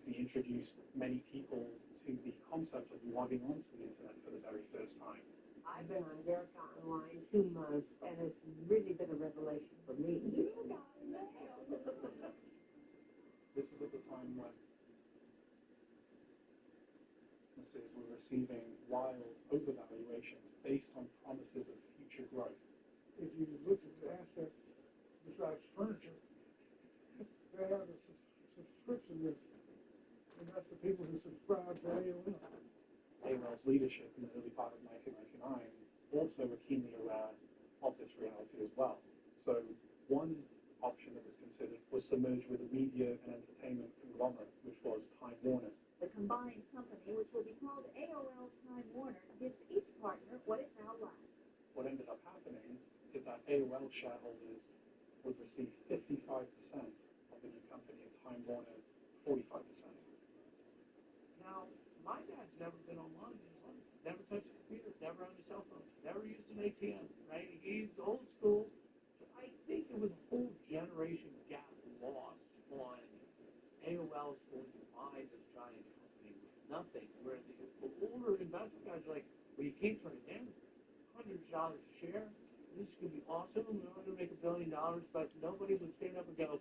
company introduced many people to the concept of logging onto the internet for the very first time. I've been on Verica Online 2 months, and it's really been a revelation for me. You got mail. This is at the time when businesses were receiving wild overvaluations based on promises of future growth. If you look at the assets besides furniture, they have a subscription list, and that's the people who subscribe to AOL. AOL's leadership in the early part of 1999 also were keenly aware of this reality as well. So one option that was considered was to merge with a media and entertainment conglomerate, which was Time Warner. The combined company, which will be called AOL Time Warner, gives each partner what it now lacks. What ended up happening is that AOL shareholders would receive 55% of the new company, and Time Warner 45%. Now, my dad's never been online in his life. Never touched a computer, never on his cell phone, never used an ATM, right? He's old school. So I think it was a whole generation gap lost on AOL's going to buy this giant company with nothing, where the older investment guys are like, well, you can't turn it down. $100 a share. This is going to be awesome. We're going to make $1 billion, but nobody would stand up and go,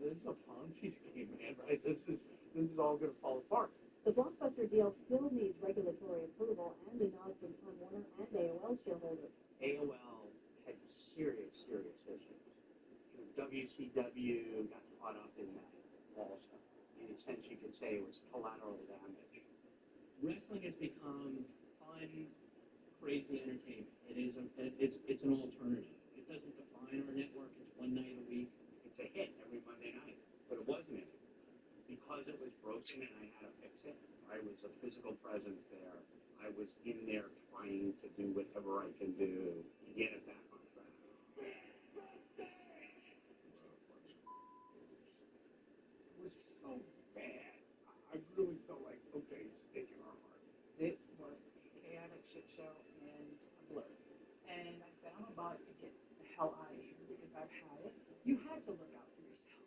this is a Ponzi scheme, man, right? This is all going to fall apart. The blockbuster deal still needs regulatory approval and a nod from Time Warner and AOL shareholders. AOL had serious issues. WCW got caught up in that also. In a sense, you could say it was collateral damage. Wrestling has become fun, crazy entertainment. It's an alternative. It doesn't define our network. It's one night a week. It's a hit every Monday night. But it wasn't it. Because it was broken and I had to fix it, I was a physical presence there. I was in there trying to do whatever I can do to get it back on track. It was so bad. I really felt like, okay, it's taking our heart. It was a chaotic shit show and a blur. And I said, I'm about to get the hell out of here because I've had it. You had to look out for yourself.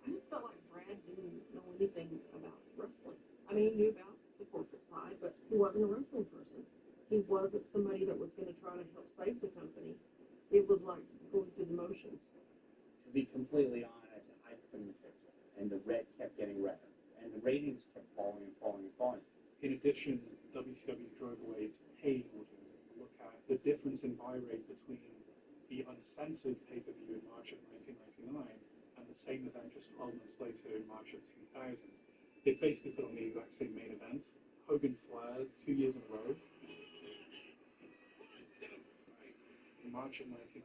I just felt like Brad didn't know anything about wrestling. I mean, he knew about the corporate side, but he wasn't a wrestling person. He wasn't somebody that was going to try to help save the company. It was like going through the motions. To be completely honest, I couldn't fix it. And the red kept getting redder. And the ratings kept falling and falling and falling. In addition, WCW drove away its paid audience. Look at the difference in buy rate between the uncensored pay-per-view in March of 1999 and the same event just 12 months later in March of 2000. They basically put on the exact same main event. Hogan Flair, 2 years in a row. In March of 99,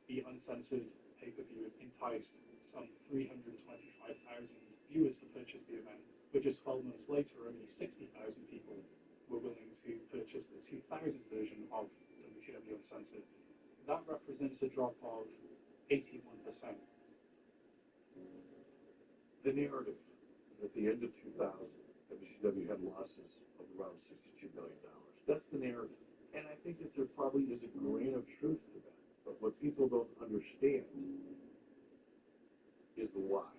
the uncensored pay-per-view enticed some 325,000 viewers to purchase the event, but just 12 months later, only 60,000 people were willing to purchase the 2000 version of WCW Uncensored. That represents a drop of 81%. The narrative is at the end of 2000, WCW had losses of around $62 million. That's the narrative. And I think that there probably is a grain of truth to that. But what people don't understand is the why.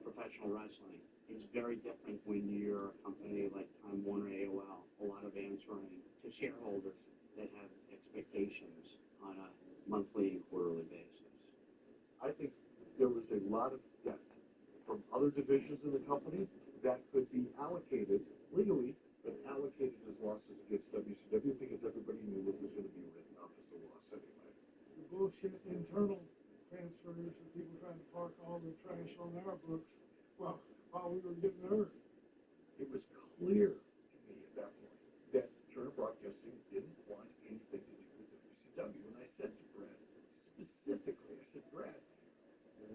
Professional wrestling is very different when you're a company like Time Warner AOL. A lot of answering to shareholders that have expectations on a monthly and quarterly basis. I think there was a lot of debt from other divisions in the company that could be allocated legally, but allocated as losses against WCW because everybody knew it was going to be written up as a loss anyway. The bullshit internal transfers and people trying to park all the trash on our books while we were getting hurt. It was clear to me at that point that Turner Broadcasting didn't want anything to do with WCW. And I said to Brad, specifically, I said, Brad,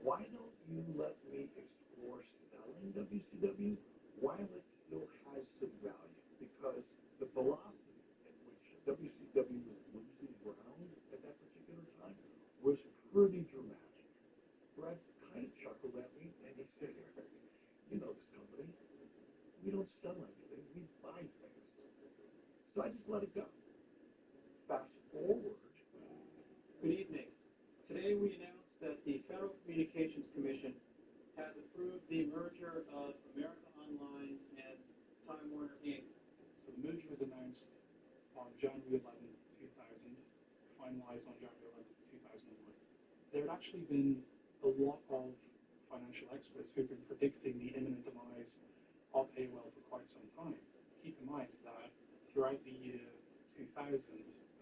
why don't you let me explore selling WCW while it still has some value? Because the velocity at which WCW was losing ground at that particular time was pretty dramatic. Brad kind of chuckled at me and he said, Eric, you know this company. We don't sell anything, we buy things. So I just let it go. Fast forward. Good evening. Today we announced that the Federal Communications Commission has approved the merger of America Online on January 11th, 2001. There had actually been a lot of financial experts who've been predicting the imminent demise of AOL for quite some time. Keep in mind that throughout the year 2000,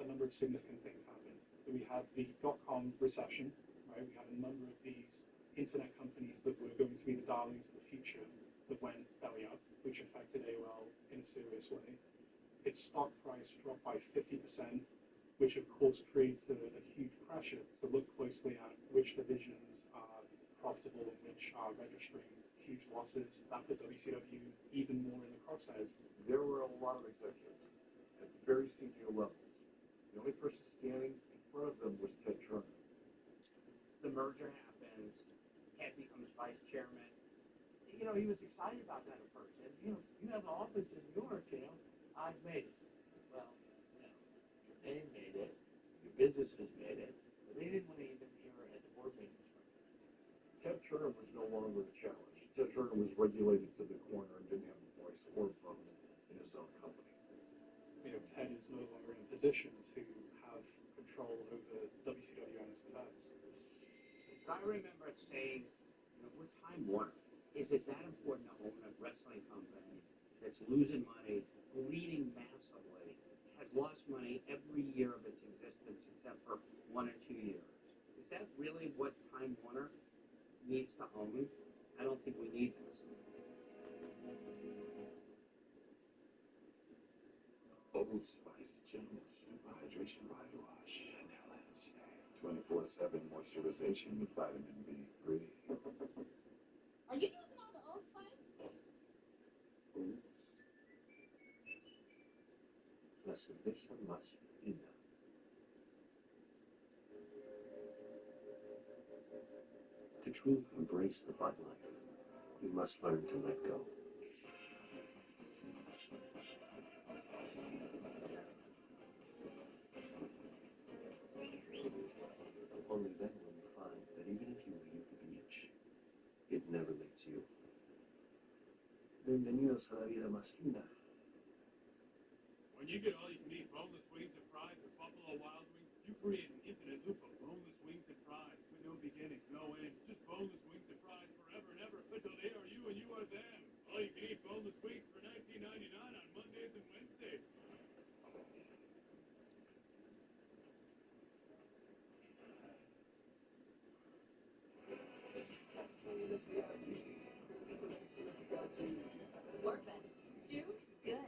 a number of significant things happened. We had the dot-com recession, right? We had a number of these internet companies that were going to be the darlings of the future that went belly up, which affected AOL in a serious way. Its stock price dropped by 50%, which of course creates a huge pressure to look closely at which divisions are profitable and which are registering huge losses. That put WCW even more in the crosshairs. There were a lot of executives at very senior levels. The only person standing in front of them was Ted Turner. The merger happens. Ted becomes vice chairman. You know, he was excited about that at first. And, you know, you have an office in New York, you know. I've made it. Well, you know, your name made it. Your business has made it. But they didn't want to even hear at the board meetings. Ted Turner was no longer a challenge. Ted Turner was regulated to the corner and didn't have a voice or vote in his own company. You know, Ted is no longer in a position to have control over WCW and its events. So I remember saying, you know, we're Time Warner. Is it that important to own a wrestling company that's losing money, bleeding massively, has lost money every year of its existence except for 1 or 2 years? Is that really what Time Warner needs to own? I don't think we need this. Old Spice Gentleman Super Hydration Body Wash and LH. 24/7 moisturization with vitamin B3. Are you using all the Old Spice? La cerveza más fina. To truly embrace the Bud Life, you must learn to let go. Only then will you find that even if you leave the beach, it never leaves you. Bienvenidos a la vida más fina. When you get all you can eat boneless wings and fries at Buffalo Wild Wings, you create an infinite loop of boneless wings and fries with no beginning, no end. Just boneless wings and fries forever and ever until they are you and you are them. All you can eat boneless wings for $19.99 on Mondays and Wednesdays. Workbench. Shoe? Good.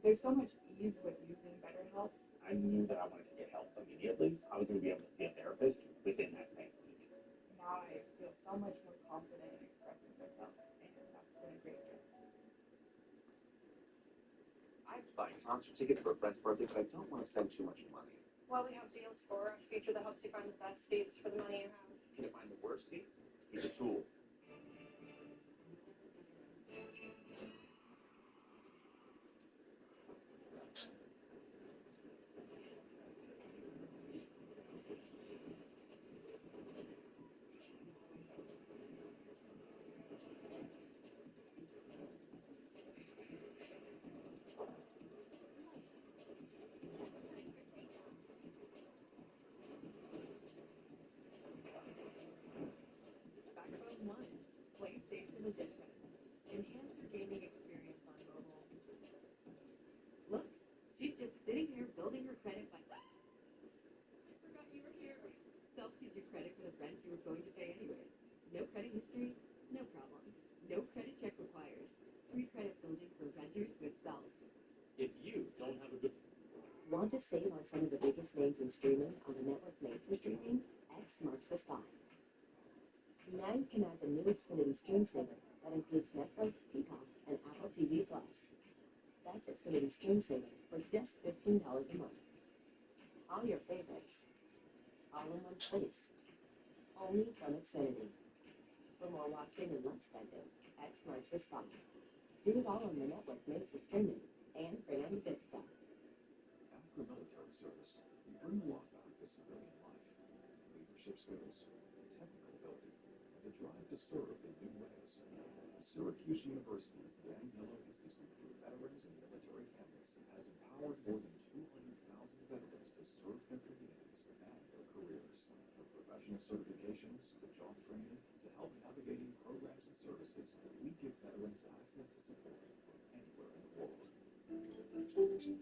There's so much ease with using BetterHelp. I knew that I wanted to get help immediately. I was going to be able to see a therapist within that same week. Now I feel so much more confident in expressing myself, and that's been a great gift. I'm buying concert tickets for a friend's birthday, but I don't want to spend too much money. Well, we have deals for a feature that helps you find the best seats for the money you have. Can you find the worst seats? He's a tool. Backbone One, PlayStation Edition. Enhance your gaming experience on mobile. Look, she's just sitting here building her credit like, I forgot you were here. Self-use your credit for the rent you were going to pay anyways. No credit history, no problem. No credit check required. Free credit building for renters with Self. If you don't have a good... Want to save on some of the biggest names in streaming on the network made for streaming? X marks the spot. Now you can add the new Xfinity Stream Saver that includes Netflix, Peacock, and Apple TV+. That's Xfinity Stream Saver for just $15 a month. All your favorites, all in one place. Only from Xfinity. For more watching and less spending, X marks the spot. Do it all on the network made for streaming and bring on the big stuff. After military service, you bring a lot back to civilian life. Leadership skills, technical ability, and the drive to serve in new ways. Syracuse University's Dan Miller Institute for Veterans and Military Families has empowered more than 200,000 veterans to serve serve their communities and their careers. From professional certifications to job training to help navigating programs and services, we give veterans access to support from anywhere in the world. Crazy!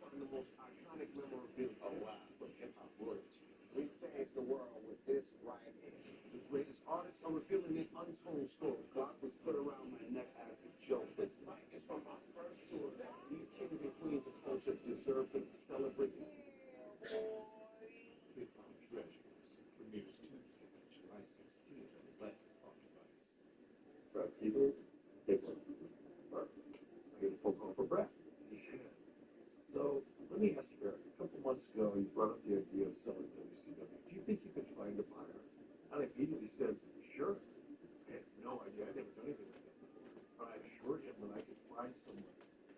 One of the most iconic memorabilia alive from hip-hop royalty. We changed the world with this right here. The greatest artists are revealing an untold story. God was put around my neck as a joke. This mic is from my first tour. These kings and queens of culture deserve to be celebrated. Hip Hop Treasures premieres Tuesday, July 16th at 11 on Device. Brad Siegel, hip-hop. I get a phone call for Brad. He said, so, let me ask you, Barry, a couple months ago, you brought up the idea of selling WCW. Do you think you could find a buyer? And I immediately said, sure. I had no idea. I'd never done anything like that before. But I assured him that I could find someone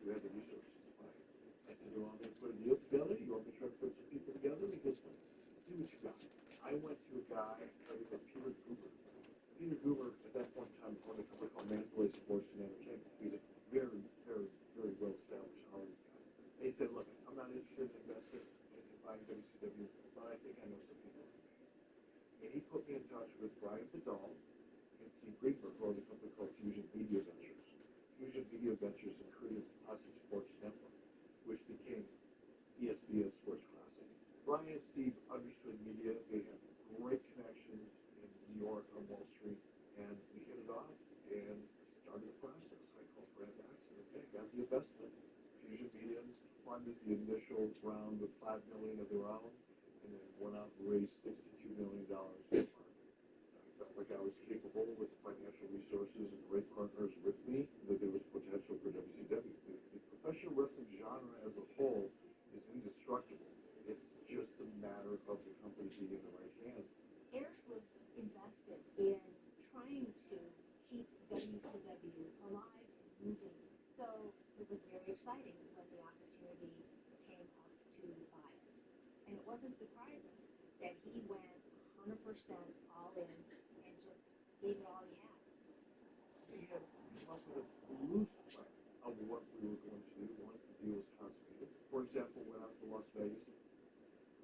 who had the resources to buy it. I said, you want me to put a deal together? You want me to try to put some people together? He goes, well, see what you got. I went to a guy, Peter Goober. Peter Goober, at that point in time, owned a company called Mandalay Sports and Entertainment. He's a very, very, very well-established Hollywood guy. And he said, look, I'm not interested in investing in buying WCW, but I think I know some people. And he put me in touch with Brian Vidal and Steve Greenberg, who owned a company called Fusion Media Ventures. Fusion Media Ventures and created Classic Sports Network, which became ESPN Sports Classic. Brian and Steve understood media. They had great connections in New York on Wall Street, and we hit it off and started the process. I called Brad back and said, okay, got the investment. Fusion Media funded the initial round with $5 million of their own, and then went out and raised $62 million. I felt like I was capable with financial resources and great partners with me, that there was potential for WCW. The professional wrestling genre as a whole is indestructible. It's just a matter of the company being in the right hands. Eric was invested in trying to keep WCW alive and moving. So it was very exciting when the opportunity came up to buy it. And it wasn't surprising that he went 100% all in and just gave it all he had. We had come up with a loose plan of what we were going to do once the deal was consummated. For example, went out to Las Vegas.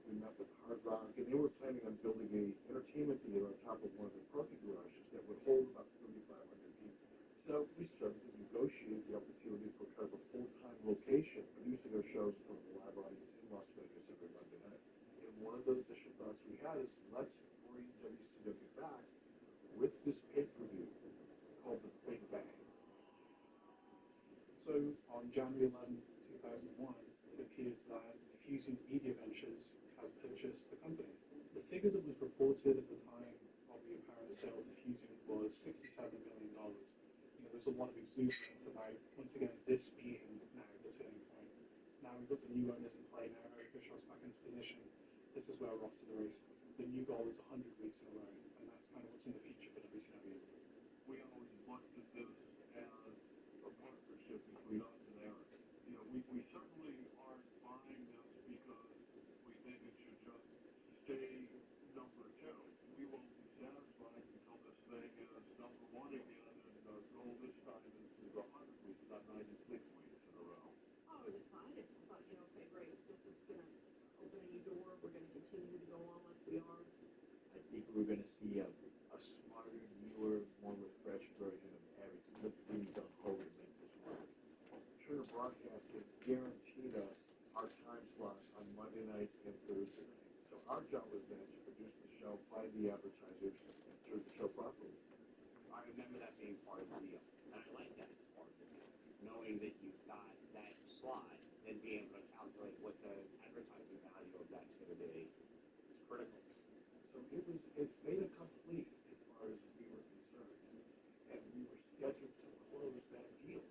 We met with Hard Rock, and they were planning on building an entertainment theater on top of one of their parking garages that would hold about 3,500 people. So we started to negotiate the opportunity for kind of a full-time location, producing our shows in front of a live audience in Las Vegas every Monday night. And one of the initial thoughts we had is, let's bring WCW back with this pay-per-view called The Big Bang. So on January 11, 2001, it appears that Fusion Media Ventures has purchased the company. The figure that was reported at the time of the apparent sale to Fusion was $67 million. There's a lot of exuberance about, once again, this being now the turning point. Now we've got the new owners in play now, Eric Bischoff's back in his position. This is where we're off to the races. The new goal is 100 weeks in a row, and that's kind of what's in the future for WCW. We always looked at this as a partnership between us and Eric. We certainly aren't buying this because we think it should just stay number two. We won't be satisfied until this thing is number one again, and the goal this time is 100 weeks, not 96 weeks in a row. I was excited. I thought, okay, great. This is going to open a new door. We're going to continue to go on like we are. I think we're going to see a smarter, newer, more refreshed version of Eric. Look really done Hogan make this work. Turner Broadcasting guaranteed us our time slot on Monday night and Thursday night. So our job was then to produce the show, find the advertisers, and turn the show properly. I remember that being part of the deal, and I like that as part of the deal. Knowing that you've got that slot and being able to calculate what the advertising value of that's going to be is critical. So it was a fait accompli as far as we were concerned, and we were scheduled to close that deal.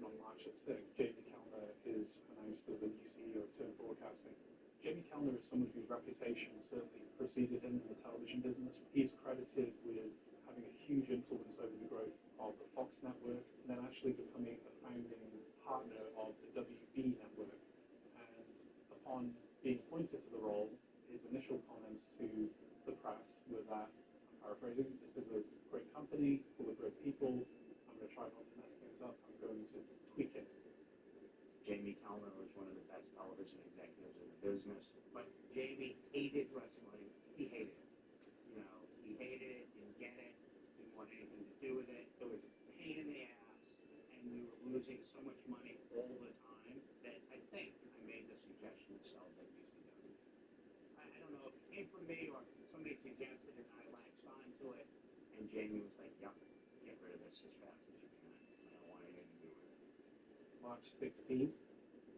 On March 6th, Jamie Kellner is announced as the new CEO of Turner Broadcasting. Jamie Kellner is someone whose reputation certainly preceded him in the television business. He's credited with having a huge influence over the growth of the Fox network, and then actually becoming a founding partner of the WB network. And upon being appointed to the role, his initial comments to the press were that, I'm paraphrasing, this is a great company full of great people. I'm going to try not to mess things up. I'm going to tweak it. Jamie Kellner was one of the best television executives in the business, but Jamie hated wrestling. He hated it. You know, he hated it, didn't get it, didn't want anything to do with it. It was a pain in the ass, and we were losing so much money all the time that I think I made the suggestion to sell WCW. I don't know if it came from me or somebody suggested it and I latched onto it, and Jamie was like, yep, get rid of this as fast as you can. I don't want anything to do with it. March 16th,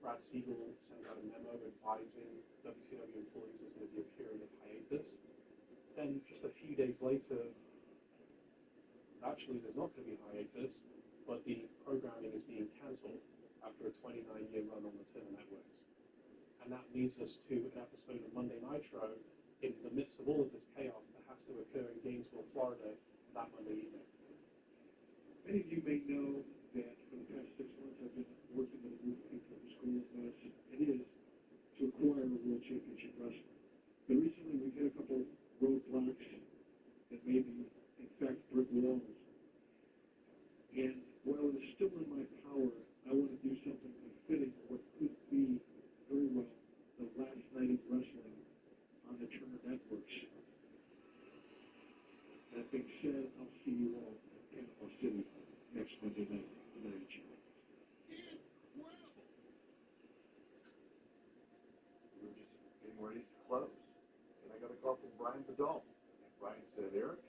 Brad Siegel sent out a memo advising WCW employees there's going to be a period of hiatus. Then just a few days later, actually there's not going to be hiatus, but the programming is being cancelled after a 29-year run on the Turner networks. And that leads us to an episode of Monday Nitro in the midst of all of this chaos that has to occur in Gainesville, Florida that Monday evening. Many of you may know that for the past 6 months I've been working with a group of people at the school as it is to acquire a World Championship Wrestling. But recently we've hit a couple roadblocks that may be, in fact, brick walls. And while it is still in my power, I want to do something befitting what could be very well the last night of wrestling on the Turner networks. That being said, I'll see you all in Panama City next Monday night. Good night, Jimmy. Incredible! We were just getting ready to close. And I got a call from Brian Vidal. And Brian said, Eric,